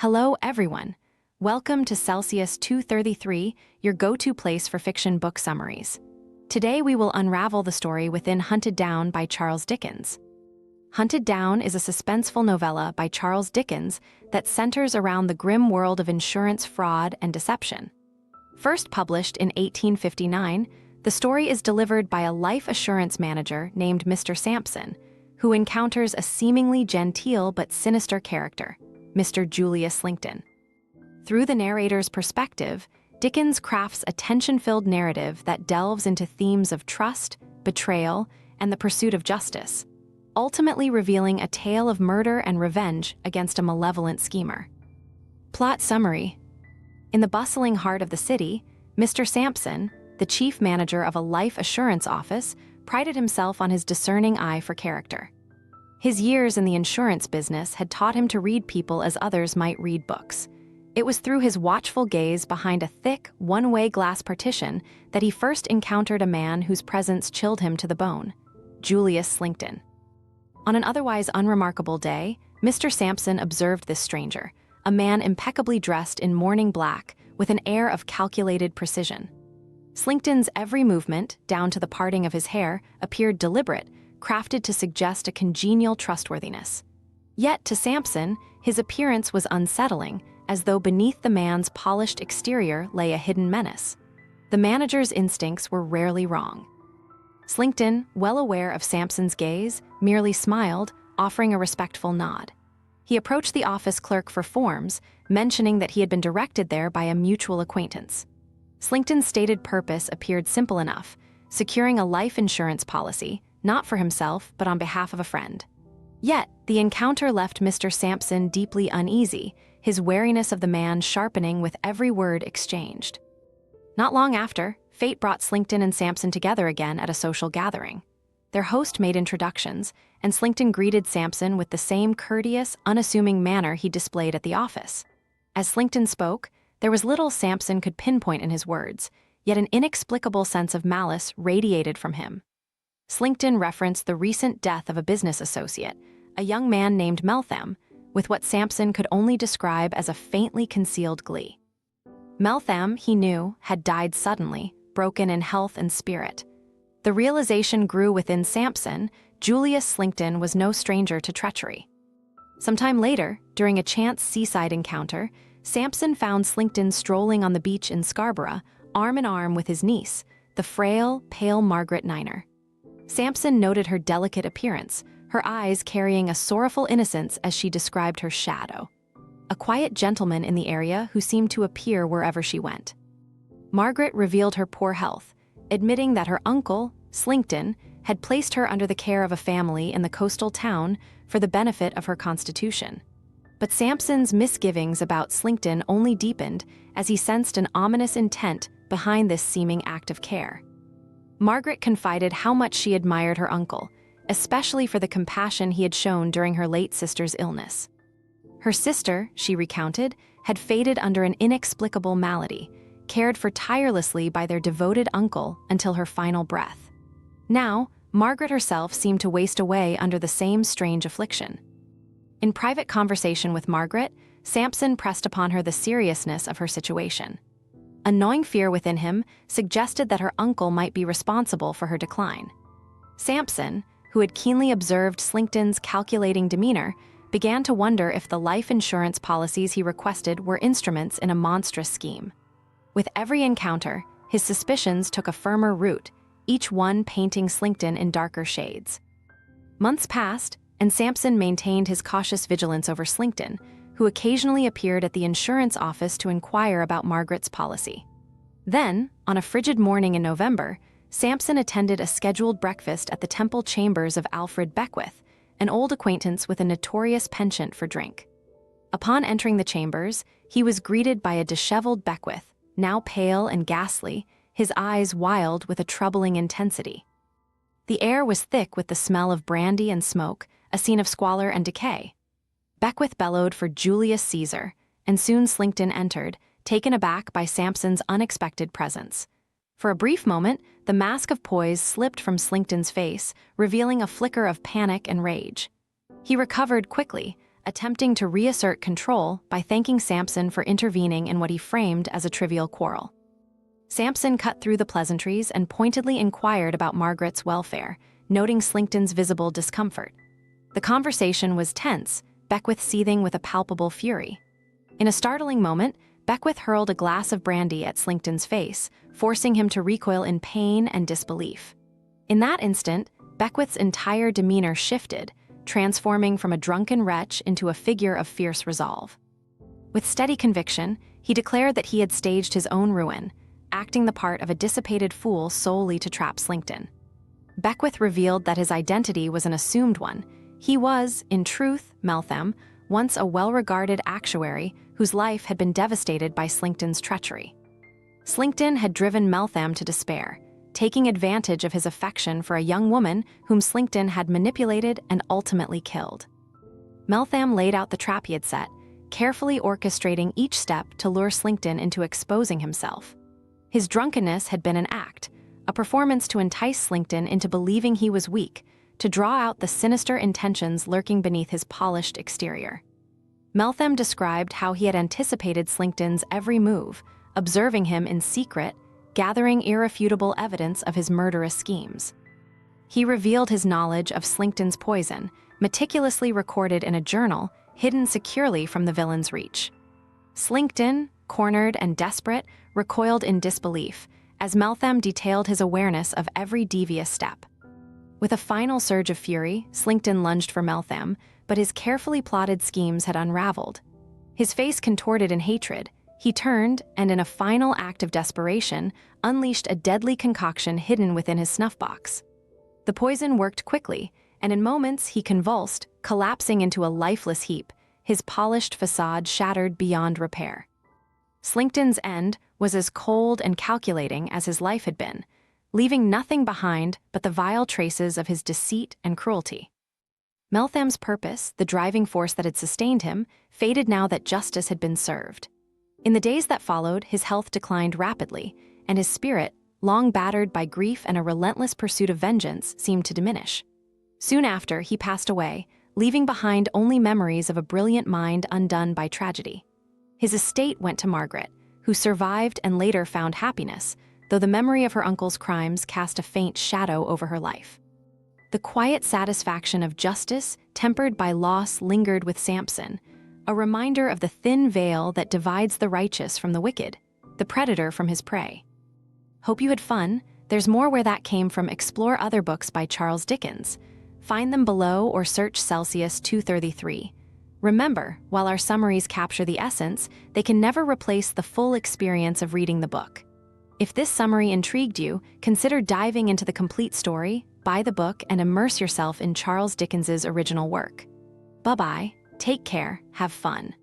Hello, everyone. Welcome to Celsius 233, your go-to place for fiction book summaries. Today we will unravel the story within Hunted Down by Charles Dickens. Hunted Down is a suspenseful novella by Charles Dickens that centers around the grim world of insurance fraud and deception. First published in 1859, the story is delivered by a life assurance manager named Mr. Sampson, who encounters a seemingly genteel but sinister character, Mr. Julius Slinkton. Through the narrator's perspective, Dickens crafts a tension-filled narrative that delves into themes of trust, betrayal, and the pursuit of justice, ultimately revealing a tale of murder and revenge against a malevolent schemer. Plot summary. In the bustling heart of the city, Mr. Sampson, the chief manager of a life assurance office, prided himself on his discerning eye for character. His years in the insurance business had taught him to read people as others might read books. It was through his watchful gaze behind a thick, one-way glass partition that he first encountered a man whose presence chilled him to the bone, Julius Slinkton. On an otherwise unremarkable day, Mr. Sampson observed this stranger, a man impeccably dressed in morning black with an air of calculated precision. Slinkton's every movement, down to the parting of his hair, appeared deliberate, crafted to suggest a congenial trustworthiness. Yet, to Sampson, his appearance was unsettling, as though beneath the man's polished exterior lay a hidden menace. The manager's instincts were rarely wrong. Slinkton, well aware of Sampson's gaze, merely smiled, offering a respectful nod. He approached the office clerk for forms, mentioning that he had been directed there by a mutual acquaintance. Slinkton's stated purpose appeared simple enough, securing a life insurance policy, not for himself, but on behalf of a friend. Yet, the encounter left Mr. Sampson deeply uneasy, his wariness of the man sharpening with every word exchanged. Not long after, fate brought Slinkton and Sampson together again at a social gathering. Their host made introductions, and Slinkton greeted Sampson with the same courteous, unassuming manner he displayed at the office. As Slinkton spoke, there was little Sampson could pinpoint in his words, yet an inexplicable sense of malice radiated from him. Slinkton referenced the recent death of a business associate, a young man named Meltham, with what Sampson could only describe as a faintly concealed glee. Meltham, he knew, had died suddenly, broken in health and spirit. The realization grew within Sampson. Julius Slinkton was no stranger to treachery. Sometime later, during a chance seaside encounter, Sampson found Slinkton strolling on the beach in Scarborough, arm in arm with his niece, the frail, pale Margaret Niner. Sampson noted her delicate appearance, her eyes carrying a sorrowful innocence as she described her shadow, a quiet gentleman in the area who seemed to appear wherever she went. Margaret revealed her poor health, admitting that her uncle, Slinkton, had placed her under the care of a family in the coastal town for the benefit of her constitution. But Sampson's misgivings about Slinkton only deepened as he sensed an ominous intent behind this seeming act of care. Margaret confided how much she admired her uncle, especially for the compassion he had shown during her late sister's illness. Her sister, she recounted, had faded under an inexplicable malady, cared for tirelessly by their devoted uncle until her final breath. Now, Margaret herself seemed to waste away under the same strange affliction. In private conversation with Margaret, Sampson pressed upon her the seriousness of her situation. A gnawing fear within him suggested that her uncle might be responsible for her decline. Sampson, who had keenly observed Slinkton's calculating demeanor, began to wonder if the life insurance policies he requested were instruments in a monstrous scheme. With every encounter, his suspicions took a firmer root, each one painting Slinkton in darker shades. Months passed, and Sampson maintained his cautious vigilance over Slinkton, who occasionally appeared at the insurance office to inquire about Margaret's policy. Then, on a frigid morning in November, Sampson attended a scheduled breakfast at the Temple chambers of Alfred Beckwith, an old acquaintance with a notorious penchant for drink. Upon entering the chambers, he was greeted by a disheveled Beckwith, now pale and ghastly, his eyes wild with a troubling intensity. The air was thick with the smell of brandy and smoke, a scene of squalor and decay. Beckwith bellowed for Julius Caesar, and soon Slinkton entered, taken aback by Sampson's unexpected presence. For a brief moment, the mask of poise slipped from Slinkton's face, revealing a flicker of panic and rage. He recovered quickly, attempting to reassert control by thanking Sampson for intervening in what he framed as a trivial quarrel. Sampson cut through the pleasantries and pointedly inquired about Margaret's welfare, noting Slinkton's visible discomfort. The conversation was tense, Beckwith seething with a palpable fury. In a startling moment, Beckwith hurled a glass of brandy at Slinkton's face, forcing him to recoil in pain and disbelief. In that instant, Beckwith's entire demeanor shifted, transforming from a drunken wretch into a figure of fierce resolve. With steady conviction, he declared that he had staged his own ruin, acting the part of a dissipated fool solely to trap Slinkton. Beckwith revealed that his identity was an assumed one. He was, in truth, Meltham, once a well-regarded actuary whose life had been devastated by Slinkton's treachery. Slinkton had driven Meltham to despair, taking advantage of his affection for a young woman whom Slinkton had manipulated and ultimately killed. Meltham laid out the trap he had set, carefully orchestrating each step to lure Slinkton into exposing himself. His drunkenness had been an act, a performance to entice Slinkton into believing he was weak, to draw out the sinister intentions lurking beneath his polished exterior. Meltham described how he had anticipated Slinkton's every move, observing him in secret, gathering irrefutable evidence of his murderous schemes. He revealed his knowledge of Slinkton's poison, meticulously recorded in a journal, hidden securely from the villain's reach. Slinkton, cornered and desperate, recoiled in disbelief, as Meltham detailed his awareness of every devious step. With a final surge of fury, Slinkton lunged for Meltham, but his carefully plotted schemes had unraveled. His face contorted in hatred, he turned and, in a final act of desperation, unleashed a deadly concoction hidden within his snuff box. The poison worked quickly, and in moments he convulsed, collapsing into a lifeless heap, his polished facade shattered beyond repair. Slinkton's end was as cold and calculating as his life had been, leaving nothing behind but the vile traces of his deceit and cruelty. Meltham's purpose, the driving force that had sustained him, faded now that justice had been served. In the days that followed, his health declined rapidly, and his spirit, long battered by grief and a relentless pursuit of vengeance, seemed to diminish. Soon after, he passed away, leaving behind only memories of a brilliant mind undone by tragedy. His estate went to Margaret, who survived and later found happiness, though the memory of her uncle's crimes cast a faint shadow over her life. The quiet satisfaction of justice, tempered by loss, lingered with Sampson, a reminder of the thin veil that divides the righteous from the wicked, the predator from his prey. Hope you had fun. There's more where that came from. Explore other books by Charles Dickens. Find them below or search Celsius 233. Remember, while our summaries capture the essence, they can never replace the full experience of reading the book. If this summary intrigued you, consider diving into the complete story, buy the book, and immerse yourself in Charles Dickens's original work. Bye-bye, take care, have fun.